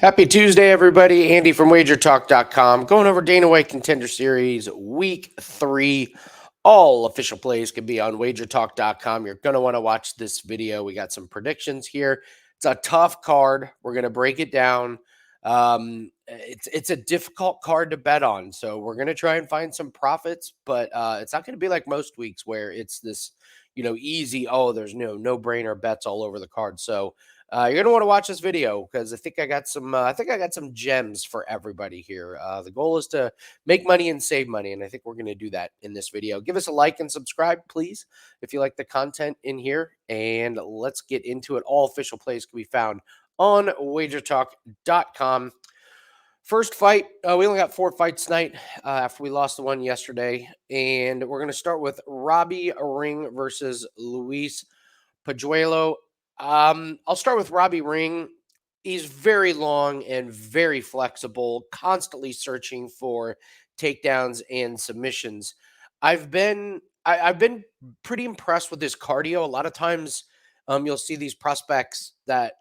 Happy Tuesday, everybody. Andy from WagerTalk.com. Going over Dana White Contender Series Week 3. All official plays can be on WagerTalk.com. You're going to want to watch this video. We got some predictions here. It's a tough card. We're going to break it down. It's a difficult card to bet on, so we're going to try and find some profits, but it's not going to be like most weeks where it's this, easy. Oh, there's no brainer bets all over the card. So you're gonna want to watch this video because I think I got some. I think I got some gems for everybody here. The goal is to make money and save money, and I think we're gonna do that in this video. Give us a like and subscribe, please, if you like the content in here. And let's get into it. All official plays can be found on WagerTalk.com. First fight, we only got 4 fights tonight after we lost the one yesterday, and we're gonna start with Robbie Ring versus Luis Pajuelo. I'll start with Robbie Ring. He's very long and very flexible, constantly searching for takedowns and submissions. I've been pretty impressed with his cardio. A lot of times, you'll see these prospects that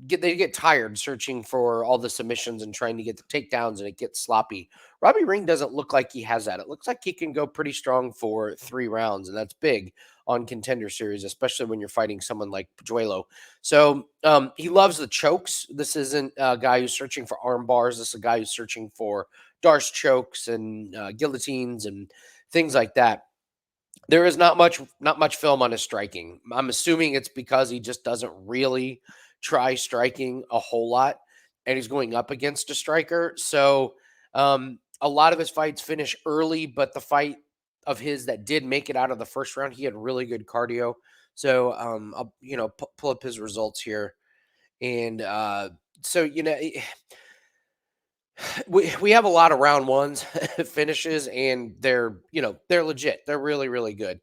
get tired searching for all the submissions and trying to get the takedowns, and it gets sloppy. Robbie Ring doesn't look like he has that. It looks like he can go pretty strong for 3 rounds, and that's big on Contender Series, especially when you're fighting someone like Pajuelo. So he loves the chokes. This isn't a guy who's searching for arm bars. This is a guy who's searching for Darce chokes and guillotines and things like that. There is not much film on his striking. I'm assuming it's because he just doesn't really try striking a whole lot, and he's going up against a striker. So a lot of his fights finish early, but the fight of his that did make it out of the first round, he had really good cardio. So I'll pull up his results here, and so we have a lot of round ones finishes, and they're legit. They're really really good.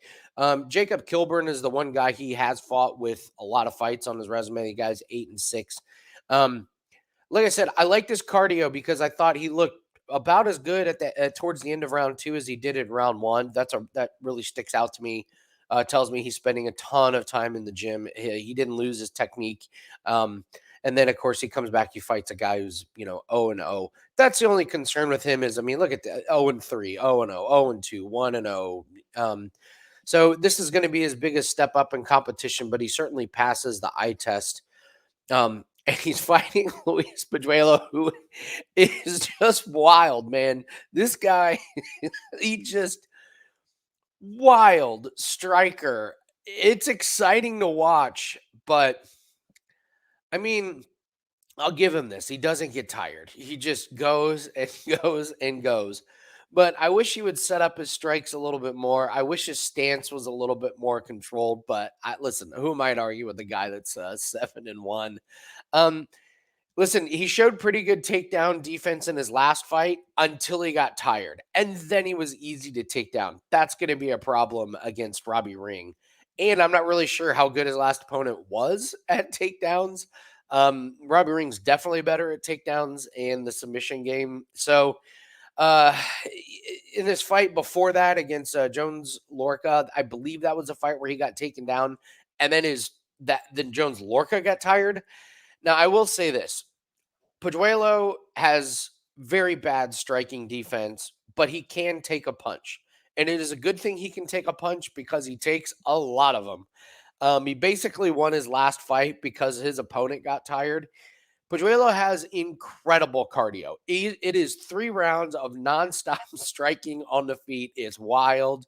Jacob Kilburn is the one guy he has fought with a lot of fights on his resume. The guy's 8-6. Um, like I said, I liked his cardio because I thought he looked about as good towards the end of round 2 as he did in round 1. That really sticks out to me. Tells me he's spending a ton of time in the gym. He didn't lose his technique. And then of course he comes back. He fights a guy who's 0-0. That's the only concern with him is, I mean, look at the 0-3, 0-0, 0-2, 1-0. So this is going to be his biggest step up in competition, but he certainly passes the eye test. And he's fighting Luis Pajuelo, who is just wild, man. This guy, he just wild striker. It's exciting to watch, but I mean, I'll give him this. He doesn't get tired. He just goes and goes and goes. But I wish he would set up his strikes a little bit more. I wish his stance was a little bit more controlled. But listen, who might argue with the guy that's 7-1? Um, Listen, he showed pretty good takedown defense in his last fight until he got tired. And then he was easy to take down. That's going to be a problem against Robbie Ring. And I'm not really sure how good his last opponent was at takedowns. Robbie Ring's definitely better at takedowns and the submission game. So, uh, in this fight before that against Jones Lorca, I believe that was a fight where he got taken down, and then Jones Lorca got tired. Now, I will say this: Pajuelo has very bad striking defense, but he can take a punch. And it is a good thing he can take a punch because he takes a lot of them. He basically won his last fight because his opponent got tired. Pajuelo has incredible cardio. It is 3 rounds of nonstop striking on the feet. It's wild.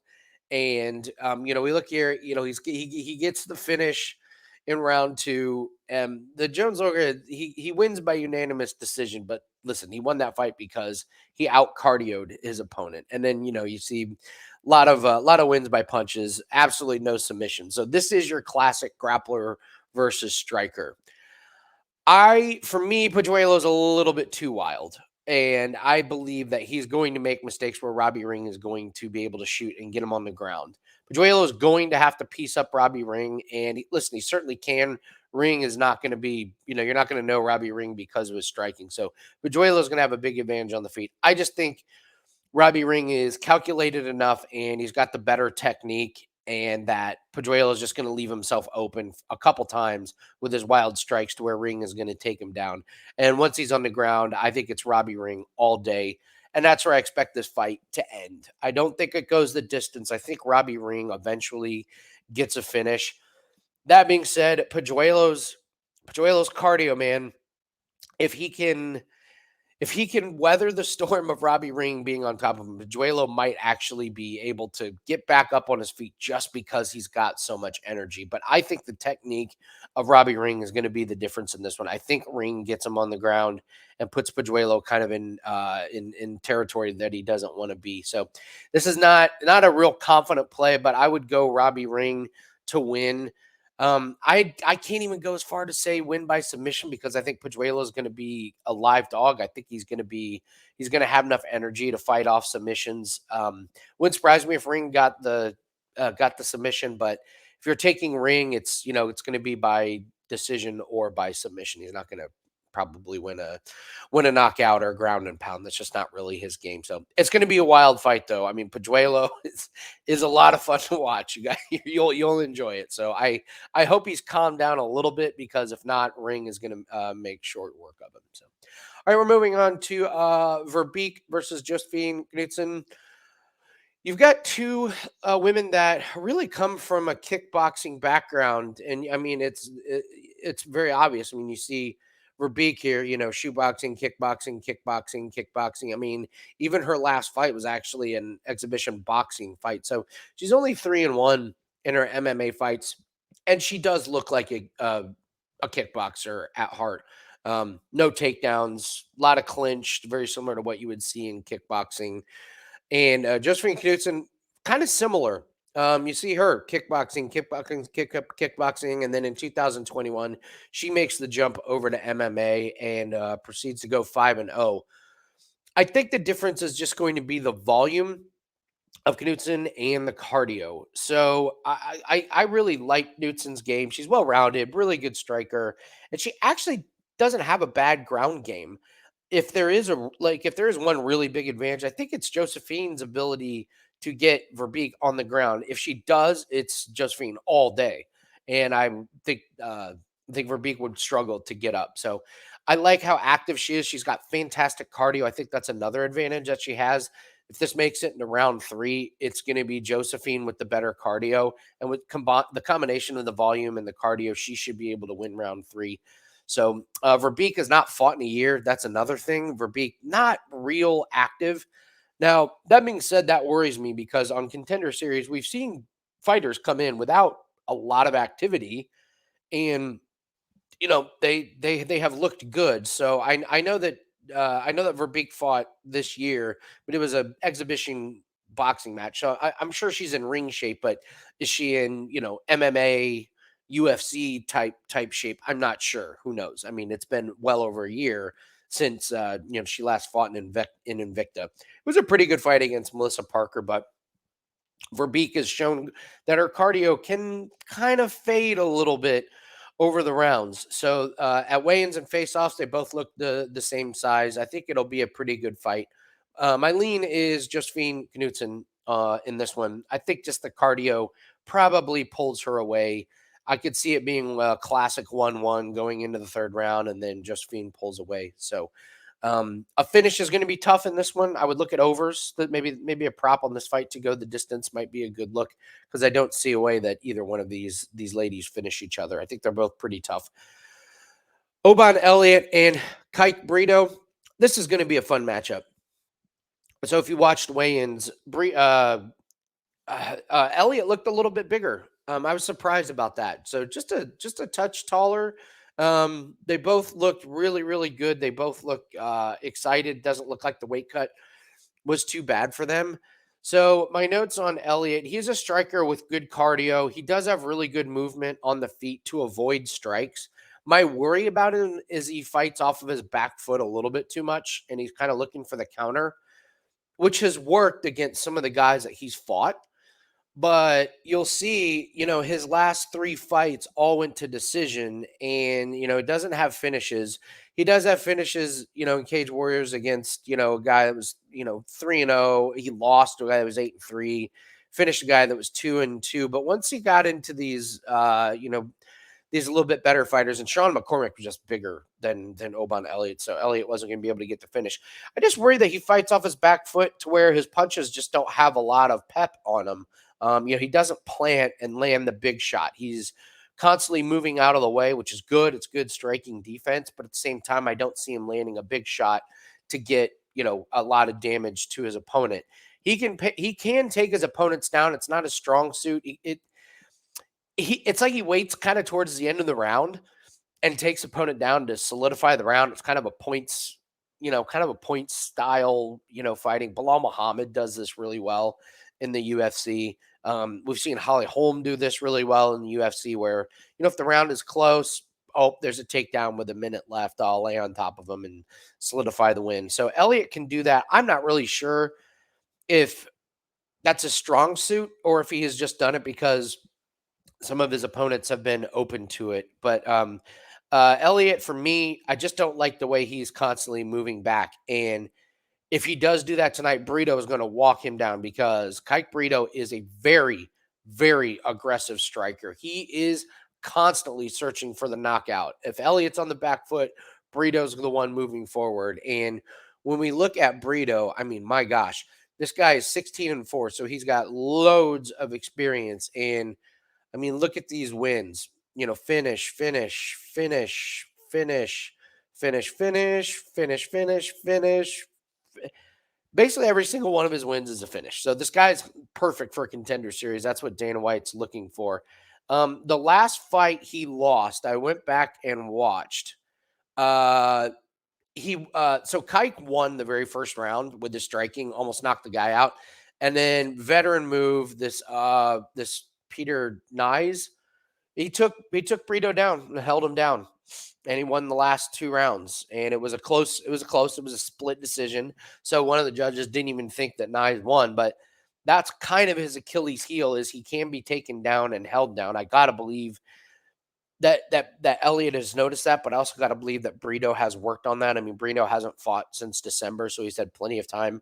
And we look here. He gets the finish in round 2. The Jones Logan, he wins by unanimous decision. But listen, he won that fight because he out cardioed his opponent. And then you see a lot of wins by punches. Absolutely no submission. So this is your classic grappler versus striker. For me, Pajuelo is a little bit too wild. And I believe that he's going to make mistakes where Robbie Ring is going to be able to shoot and get him on the ground. Pajuelo is going to have to piece up Robbie Ring. And listen, he certainly can. Ring is not going to be, you're not going to know Robbie Ring because of his striking. So Pajuelo is going to have a big advantage on the feet. I just think Robbie Ring is calculated enough and he's got the better technique. and that Pajuelo is just going to leave himself open a couple times with his wild strikes to where Ring is going to take him down. And once he's on the ground, I think it's Robbie Ring all day. And that's where I expect this fight to end. I don't think it goes the distance. I think Robbie Ring eventually gets a finish. That being said, Pajuelo's cardio, man, if he can weather the storm of Robbie Ring being on top of him, Pajuelo might actually be able to get back up on his feet just because he's got so much energy. But I think the technique of Robbie Ring is going to be the difference in this one. I think Ring gets him on the ground and puts Pajuelo kind of in territory that he doesn't want to be. So this is not a real confident play, but I would go Robbie Ring to win. I can't even go as far to say win by submission because I think Pajuelo is going to be a live dog. I think he's going to have enough energy to fight off submissions. Wouldn't surprise me if Ring got the submission, but if you're taking Ring, it's going to be by decision or by submission. He's not going to probably win a knockout or a ground and pound. That's just not really his game. So it's going to be a wild fight, though. I mean, Pajuelo is a lot of fun to watch. You guys, you'll enjoy it. So I hope he's calmed down a little bit because if not, Ring is going to make short work of him. So all right, we're moving on to Verbeek versus Josefine Knutsson. You've got two women that really come from a kickboxing background, and I mean it's very obvious. I mean, you see Verbeek here, shoeboxing, kickboxing, kickboxing, kickboxing. I mean, even her last fight was actually an exhibition boxing fight. So she's only 3-1 in her MMA fights, and she does look like a kickboxer at heart. No takedowns, a lot of clinched, very similar to what you would see in kickboxing. And Josephine Knudsen, kind of similar. You see her kickboxing, and then in 2021, she makes the jump over to MMA and proceeds to go 5-0. I think the difference is just going to be the volume of Knudsen and the cardio. So I really like Knudsen's game. She's well rounded, really good striker, and she actually doesn't have a bad ground game. If there is one really big advantage, I think it's Josephine's ability to get Verbeek on the ground. If she does, it's Josephine all day, and I think Verbeek would struggle to get up. So I like how active she is. She's got fantastic cardio. I think that's another advantage that she has. If this makes it into round 3, it's going to be Josephine with the better cardio, and with the combination of the volume and the cardio, she should be able to win round 3. So Verbeek has not fought in a year. That's another thing. Verbeek not real active. Now that being said, that worries me because on Contender Series we've seen fighters come in without a lot of activity, and they have looked good. So I know that Verbeek fought this year, but it was an exhibition boxing match. So I'm sure she's in ring shape, but is she in MMA, UFC type shape? I'm not sure. Who knows? I mean, it's been well over a year since she last fought in Invicta. It was a pretty good fight against Melissa Parker, but Verbeek has shown that her cardio can kind of fade a little bit over the rounds. So at weigh-ins and face-offs, they both look the same size. I think it'll be a pretty good fight. My lean is Josephine Knudsen in this one. I think just the cardio probably pulls her away. I could see it being a classic 1-1 going into the third round, and then Josephine pulls away. So a finish is going to be tough in this one. I would look at overs. That maybe a prop on this fight to go the distance might be a good look because I don't see a way that either one of these ladies finish each other. I think they're both pretty tough. Oban Elliott and Kaik Brito. This is going to be a fun matchup. So if you watched weigh-ins, Elliott looked a little bit bigger. I was surprised about that. So just a touch taller. They both looked really, really good. They both look excited. Doesn't look like the weight cut was too bad for them. So my notes on Elliott, he's a striker with good cardio. He does have really good movement on the feet to avoid strikes. My worry about him is he fights off of his back foot a little bit too much, and he's kind of looking for the counter, which has worked against some of the guys that he's fought. But you'll see, his last 3 fights all went to decision, and, it doesn't have finishes. He does have finishes, in Cage Warriors against, a guy that was, 3-0. He lost to a guy that was 8-3. finished a guy that was 2-2. But once he got into these, these a little bit better fighters, and Sean McCormick was just bigger than Oban Elliott, so Elliott wasn't going to be able to get the finish. I just worry that he fights off his back foot to where his punches just don't have a lot of pep on him. He doesn't plant and land the big shot. He's constantly moving out of the way, which is good. It's good striking defense, but at the same time, I don't see him landing a big shot to get a lot of damage to his opponent. He can take his opponents down. It's not a strong suit. It's like he waits kind of towards the end of the round and takes opponent down to solidify the round. It's kind of a points, kind of a points style, fighting. Bilal Muhammad does this really well in the UFC. We've seen Holly Holm do this really well in the UFC where, if the round is close, oh, there's a takedown with a minute left. I'll lay on top of him and solidify the win. So Elliott can do that. I'm not really sure if that's a strong suit or if he has just done it because some of his opponents have been open to it. But Elliott, for me, I just don't like the way he's constantly moving back. And if he does do that tonight, Brito is going to walk him down because Kaik Brito is a very, very aggressive striker. He is constantly searching for the knockout. If Elliott's on the back foot, Brito's the one moving forward. And when we look at Brito, I mean, my gosh, this guy is 16-4, so he's got loads of experience. And I mean, look at these wins. Finish, finish, finish, finish, finish, finish, finish, finish, finish. Basically, every single one of his wins is a finish. So this guy's perfect for a Contender Series. That's what Dana White's looking for. The last fight he lost, I went back and watched. So Kaik won the very first round with the striking, almost knocked the guy out, and then veteran move this Peter Nyes. He took Brito down and held him down, and he won the last 2 rounds. And it was a split decision. So one of the judges didn't even think that Nyes won, but that's kind of his Achilles heel is he can be taken down and held down. I gotta believe that Elliott has noticed that, but I also got to believe that Brito has worked on that. I mean, Brito hasn't fought since December, so he's had plenty of time,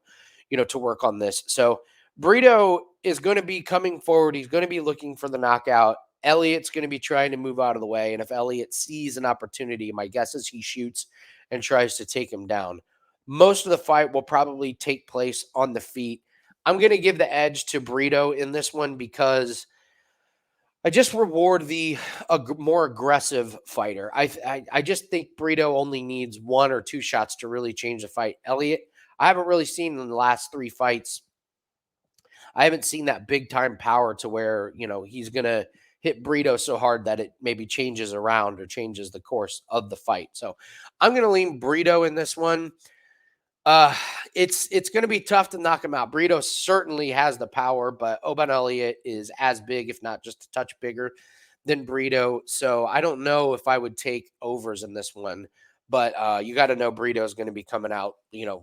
to work on this. So Brito is going to be coming forward. He's going to be looking for the knockout. Elliott's going to be trying to move out of the way, and if Elliott sees an opportunity, my guess is he shoots and tries to take him down. Most of the fight will probably take place on the feet. I'm going to give the edge to Brito in this one because I just reward the more aggressive fighter. I just think Brito only needs 1 or 2 shots to really change the fight. Elliott, I haven't really seen in the last 3 fights. I haven't seen that big time power to where, he's going to hit Brito so hard that it maybe changes around or changes the course of the fight. So I'm going to lean Brito in this one. It's going to be tough to knock him out. Brito certainly has the power, but Oban Elliott is as big, if not just a touch bigger than Brito. So I don't know if I would take overs in this one, but you got to know Brito is going to be coming out,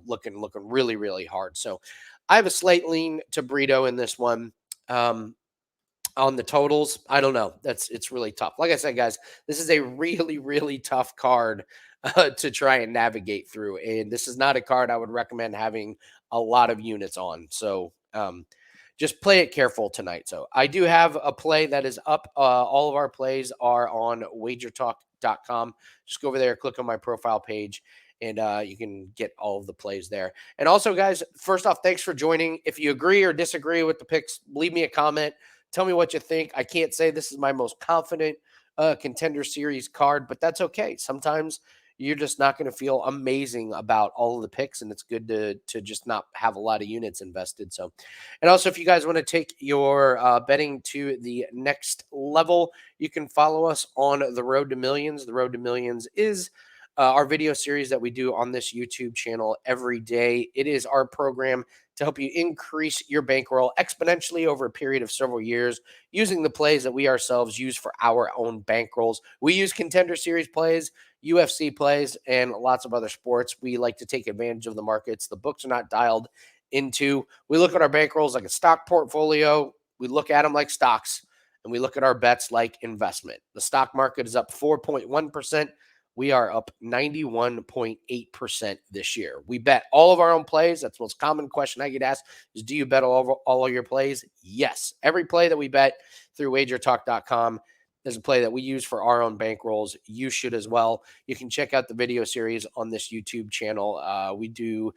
looking really, really hard. So I have a slight lean to Brito in this one. On the totals, I don't know. It's really tough. Like I said, guys, this is a really, really tough card to try and navigate through. And this is not a card I would recommend having a lot of units on. So just play it careful tonight. So I do have a play that is up. All of our plays are on WagerTalk.com. Just go over there, click on my profile page, and you can get all of the plays there. And also, guys, first off, thanks for joining. If you agree or disagree with the picks, leave me a comment. Tell me what you think. I can't say this is my most confident Contender Series card, but that's okay. Sometimes you're just not going to feel amazing about all of the picks, and it's good to just not have a lot of units invested. So, and also if you guys want to take your betting to the next level, you can follow us on the Road to Millions. The Road to Millions is our video series that we do on this YouTube channel every day. It is our program to help you increase your bankroll exponentially over a period of several years using the plays that we ourselves use for our own bankrolls. We use Contender Series plays, UFC plays, and lots of other sports. We like to take advantage of the markets. The books are not dialed into. We look at our bankrolls like a stock portfolio. We look at them like stocks, and we look at our bets like investment. The stock market is up 4.1%. we are up 91.8% this year. We bet all of our own plays. That's the most common question I get asked is, do you bet all of your plays? Yes. Every play that we bet through WagerTalk.com is a play that we use for our own bankrolls. You should as well. You can check out the video series on this YouTube channel. We do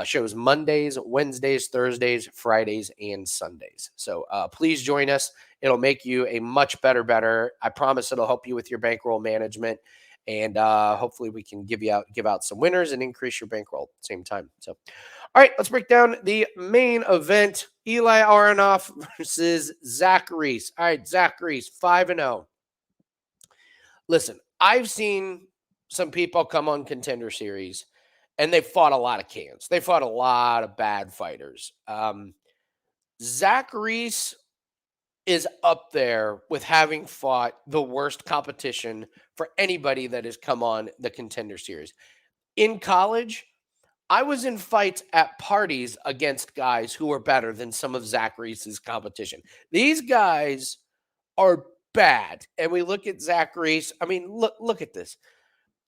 shows Mondays, Wednesdays, Thursdays, Fridays, and Sundays. So please join us. It'll make you a much better. I promise it'll help you with your bankroll management, and hopefully we can give out some winners and increase your bankroll at the same time. So, all right, let's break down the main event: Eli Aronov versus Zachary. All right, Zachary 5-0. Listen, I've seen some people come on Contender Series, and they fought a lot of cans. They fought a lot of bad fighters. Zach Reese is up there with having fought the worst competition for anybody that has come on the Contender Series. In college, I was in fights at parties against guys who were better than some of Zach Reese's competition. These guys are bad. And we look at Zach Reese. I mean, look at this.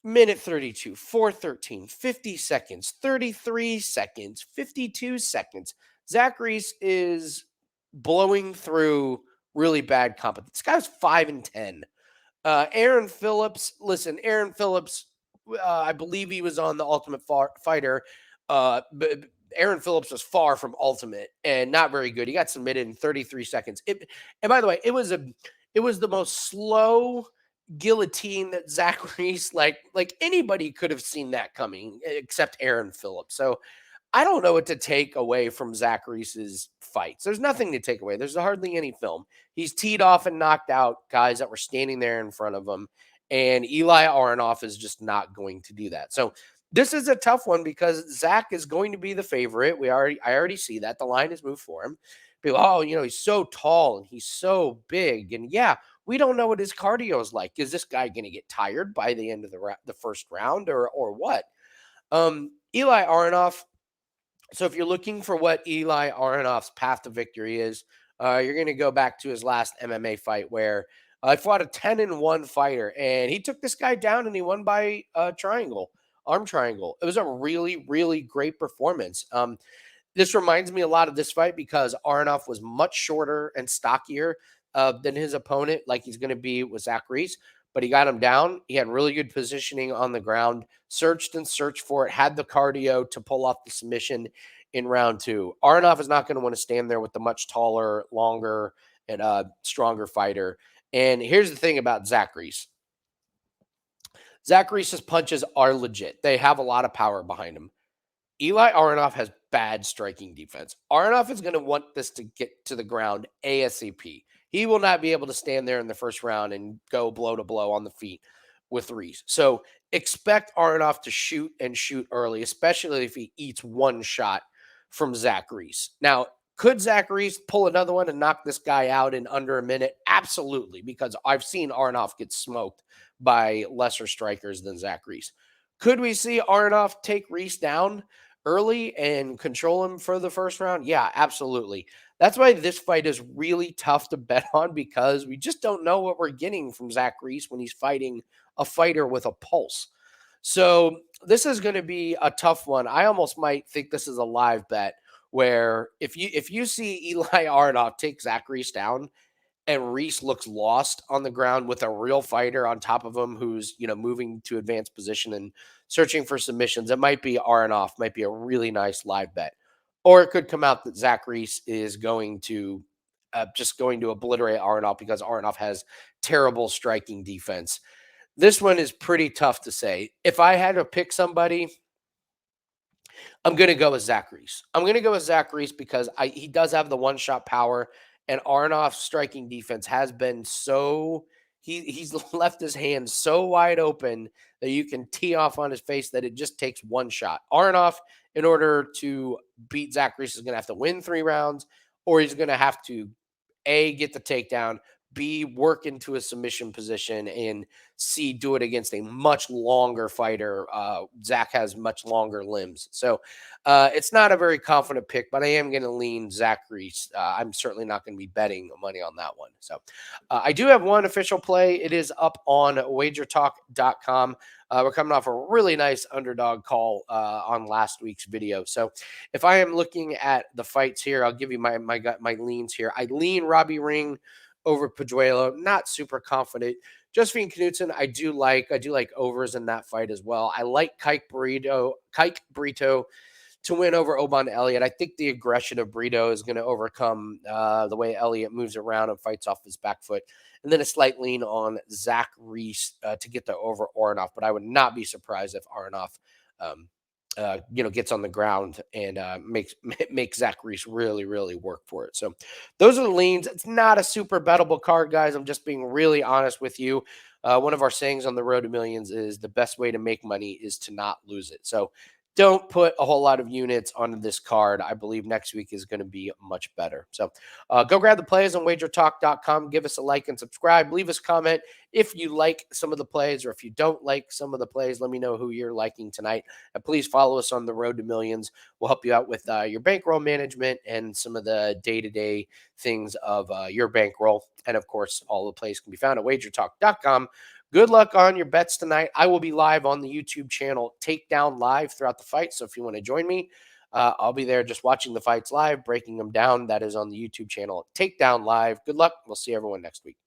Minute 32, 4:13, 50 seconds, 33 seconds, 52 seconds. Zach Reese is blowing through really bad competition. This guy's 5-10. Aaron Phillips, listen, Aaron Phillips, I believe he was on the Ultimate Fighter. But Aaron Phillips was far from ultimate and not very good. He got submitted in 33 seconds. And by the way, it was the most slow guillotine that Zach Reese, like anybody could have seen that coming except Aaron Phillips. So I don't know what to take away from Zach Reese's fights. There's nothing to take away. There's hardly any film. He's teed off and knocked out guys that were standing there in front of him. And Eli Aronov is just not going to do that. So this is a tough one because Zach is going to be the favorite. I already see that. The line has moved for him. People, oh, he's so tall and he's so big. And yeah, we don't know what his cardio is like. Is this guy going to get tired by the end of the first round or what? Eli Aronov. So if you're looking for what Eli Aronov's path to victory is, you're going to go back to his last MMA fight where I fought a 10-1 fighter, and he took this guy down and he won by arm triangle. It was a really, really great performance. This reminds me a lot of this fight because Aronov was much shorter and stockier than his opponent, like he's going to be with Zach Reese, but he got him down. He had really good positioning on the ground, searched for it, had the cardio to pull off the submission in round two. Aronov is not going to want to stand there with the much taller, longer, and stronger fighter. And here's the thing about Zach Reese. Zach Reese's punches are legit. They have a lot of power behind him. Eli Aronov has bad striking defense. Aronov is going to want this to get to the ground ASAP. He will not be able to stand there in the first round and go blow to blow on the feet with Reese. So expect Aronov to shoot early, especially if he eats one shot from Zach Reese. Now, could Zach Reese pull another one and knock this guy out in under a minute? Absolutely, because I've seen Aronov get smoked by lesser strikers than Zach Reese. Could we see Aronov take Reese down early and control him for the first round? Yeah, absolutely. That's why this fight is really tough to bet on because we just don't know what we're getting from Zach Reese when he's fighting a fighter with a pulse. So this is going to be a tough one. I almost might think this is a live bet where if you see Eli Aronov take Zach Reese down and Reese looks lost on the ground with a real fighter on top of him who's, moving to advanced position and searching for submissions, it might be Aronov, might be a really nice live bet. Or it could come out that Zach Reese is going to just going to obliterate Aronov because Aronov has terrible striking defense. This one is pretty tough to say. If I had to pick somebody, I'm going to go with Zach Reese. I'm going to go with Zach Reese because he does have the one-shot power, and Aronov's striking defense has been so he's left his hands so wide open that you can tee off on his face that it just takes one shot. Aronov, in order to beat Zach Reese, is going to have to win 3 rounds, or he's going to have to A, get the takedown, B, work into a submission position, and C, do it against a much longer fighter. Zach has much longer limbs. So it's not a very confident pick, but I am going to lean Zach Reese. I'm certainly not going to be betting money on that one. So I do have one official play. It is up on WagerTalk.com. We're coming off a really nice underdog call on last week's video. So if I am looking at the fights here, I'll give you my leans here. I lean Robbie Ring over Pajuelo. Not super confident. Josefine Knutsson, I do like overs in that fight as well. I like Kaik Brito to win over Oban Elliott. I think the aggression of Brito is going to overcome the way Elliott moves around and fights off his back foot. And then a slight lean on Zach Reese to get the over Aronov. But I would not be surprised if Aronov, um, gets on the ground and makes Zach Reese really, really work for it. So those are the leans. It's not a super bettable card, guys. I'm just being really honest with you. One of our sayings on the road to millions is the best way to make money is to not lose it. So don't put a whole lot of units on this card. I believe next week is going to be much better. So go grab the plays on wagertalk.com. Give us a like and subscribe. Leave us a comment if you like some of the plays, or if you don't like some of the plays, let me know who you're liking tonight. And please follow us on the road to millions. We'll help you out with your bankroll management and some of the day-to-day things of your bankroll. And of course, all the plays can be found at wagertalk.com. Good luck on your bets tonight. I will be live on the YouTube channel Takedown Live throughout the fight. So if you want to join me, I'll be there just watching the fights live, breaking them down. That is on the YouTube channel Takedown Live. Good luck. We'll see everyone next week.